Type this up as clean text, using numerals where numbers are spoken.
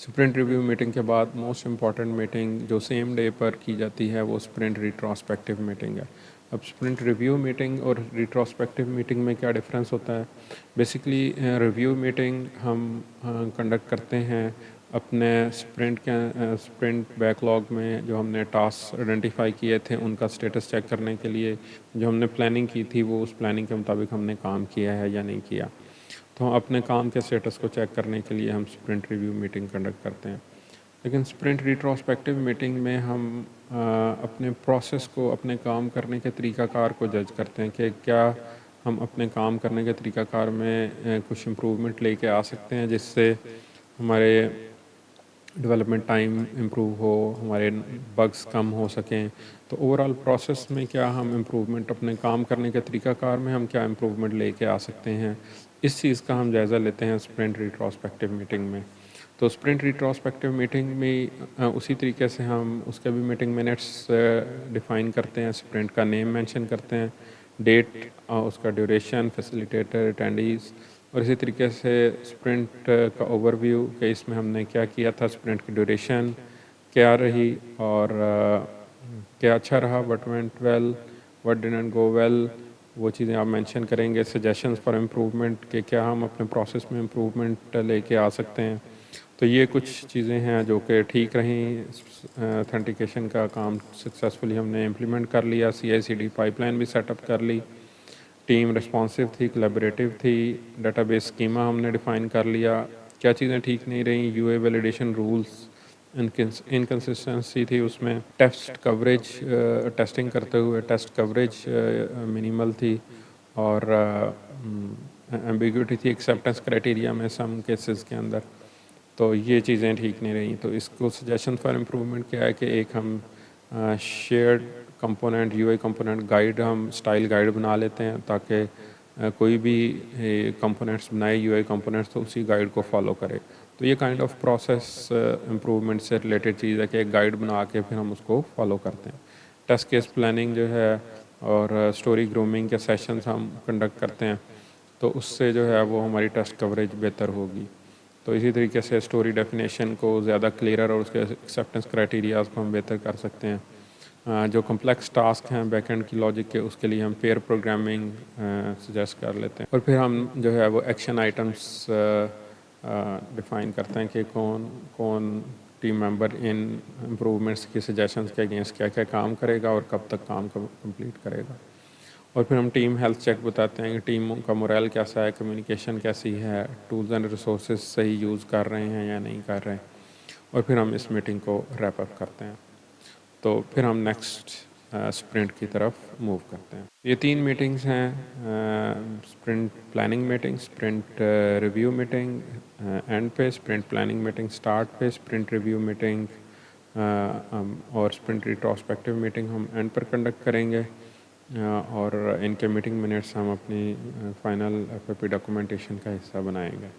Sprint review meeting के बाद most important meeting जो सेम डे पर की जाती है वो स्प्रिंट रिट्रोस्पेक्टिव मीटिंग है। अब स्प्रिंट रिव्यू मीटिंग और रिट्रोस्पेक्टिव मीटिंग में क्या डिफरेंस होता है? बेसिकली रिव्यू मीटिंग हम कंडक्ट करते हैं अपने स्प्रिंट बैकलॉग में जो हमने टास्क आइडेंटिफाई किए थे उनका स्टेटस चेक करने के लिए। जो हमने प्लानिंग की थी वो उस प्लानिंग के मुताबिक हमने काम किया है या नहीं किया। तो हम अपने काम के स्टेटस को चेक करने के लिए हम स्प्रिंट रिव्यू मीटिंग कंडक्ट करते हैं। लेकिन स्प्रिंट रिट्रोस्पेक्टिव मीटिंग में हम अपने प्रोसेस को, अपने काम करने के तरीक़ाकार को जज करते हैं कि क्या हम अपने काम करने के तरीक़ाकार में कुछ इम्प्रूवमेंट लेके आ सकते हैं जिससे हमारे डेवलपमेंट टाइम इम्प्रूव हो, हमारे बग्स कम हो सकें। तो ओवरऑल प्रोसेस में क्या हम इम्प्रूवमेंट, अपने काम करने के तरीक़ाकार में हम क्या इम्प्रूवमेंट लेके आ सकते हैं, इस चीज़ का हम जायज़ा लेते हैं स्प्रिंट रिट्रोस्पेक्टिव मीटिंग में। तो स्प्रिंट रिट्रोस्पेक्टिव मीटिंग में उसी तरीके से हम उसके भी मीटिंग मिनट्स डिफ़ाइन करते हैं, स्प्रिंट का नेम मेंशन करते हैं, डेट, उसका ड्यूरेशन, फैसिलिटेटर, अटेंडीज़, और इसी तरीके से स्प्रिंट का ओवरव्यू कि इसमें हमने क्या किया था, स्प्रिंट की ड्यूरेशन क्या रही और क्या अच्छा रहा, what went well, what didn't go well, वो चीज़ें आप मेंशन करेंगे। सजेशंस फॉर इम्प्रूवमेंट कि क्या हम अपने प्रोसेस में इम्प्रूवमेंट लेके आ सकते हैं। तो ये कुछ चीज़ें हैं जो कि ठीक रहीं। ऑथेंटिकेशन का काम सक्सेसफुली हमने इम्प्लीमेंट कर लिया, CI/CD पाइपलाइन भी सेटअप कर ली, टीम रिस्पॉन्सिव थी, कोलैबोरेटिव थी, डेटाबेस स्कीमा हमने डिफ़ाइन कर लिया। क्या चीज़ें ठीक नहीं रहीं? यूए वैलिडेशन रूल्स इनकंसिस्टेंसी थी उसमें। टेस्ट कवरेज, टेस्टिंग करते हुए टेस्ट कवरेज मिनिमल थी और एम्बिग्यूटी थी एक्सेप्टेंस क्राइटेरिया में सम केसेस के अंदर। तो ये चीज़ें ठीक नहीं रहीं। तो इसको सजेशन फॉर इम्प्रूवमेंट क्या है कि एक हम shared component, UI component guide, हम स्टाइल गाइड बना लेते हैं ताकि कोई भी कंपोनेंट्स बनाए यूआई कंपोनेंट्स तो उसी गाइड को फॉलो करे। तो ये काइंड ऑफ प्रोसेस इम्प्रूवमेंट से रिलेटेड चीज़ है कि एक गाइड बना के फिर हम उसको फॉलो करते हैं। टेस्ट केस प्लानिंग जो है और स्टोरी ग्रूमिंग के सेशंस हम कंडक्ट करते हैं, तो उससे जो है वो हमारी टेस्ट कवरेज बेहतर होगी। तो इसी तरीके से स्टोरी डेफिनेशन को ज़्यादा क्लियर और उसके एक्सेप्टेंस क्राइटेरियाज़ को हम बेहतर कर सकते हैं। जो कम्प्लेक्स टास्क हैं बैकएंड की लॉजिक के, उसके लिए हम पेयर प्रोग्रामिंग सजेस्ट कर लेते हैं। और फिर हम जो है वो एक्शन आइटम्स डिफ़ाइन करते हैं कि कौन कौन टीम मेंबर इन इम्प्रूवमेंट्स की सजेशंस के अगेंस्ट क्या क्या काम करेगा और कब तक काम कंप्लीट करेगा। और फिर हम टीम हेल्थ चेक बताते हैं कि टीम का मोरल कैसा है, कम्युनिकेशन कैसी है, टूल्स एंड रिसोर्सेज सही यूज़ कर रहे हैं या नहीं कर रहे हैं। और फिर हम इस मीटिंग को रैप अप करते हैं। तो फिर हम नेक्स्ट स्प्रिंट की तरफ मूव करते हैं। ये 3 मीटिंग्स हैं, sprint planning meeting, sprint review meeting and पे, स्प्रिंट प्लानिंग मीटिंग स्टार्ट पे, स्प्रिंट रिव्यू मीटिंग और स्प्रिंट रिट्रोस्पेक्टिव मीटिंग हम एंड पर कंडक्ट करेंगे। और इनके मीटिंग मिनट्स हम अपनी फाइनल FAP डॉक्यूमेंटेशन का हिस्सा बनाएंगे।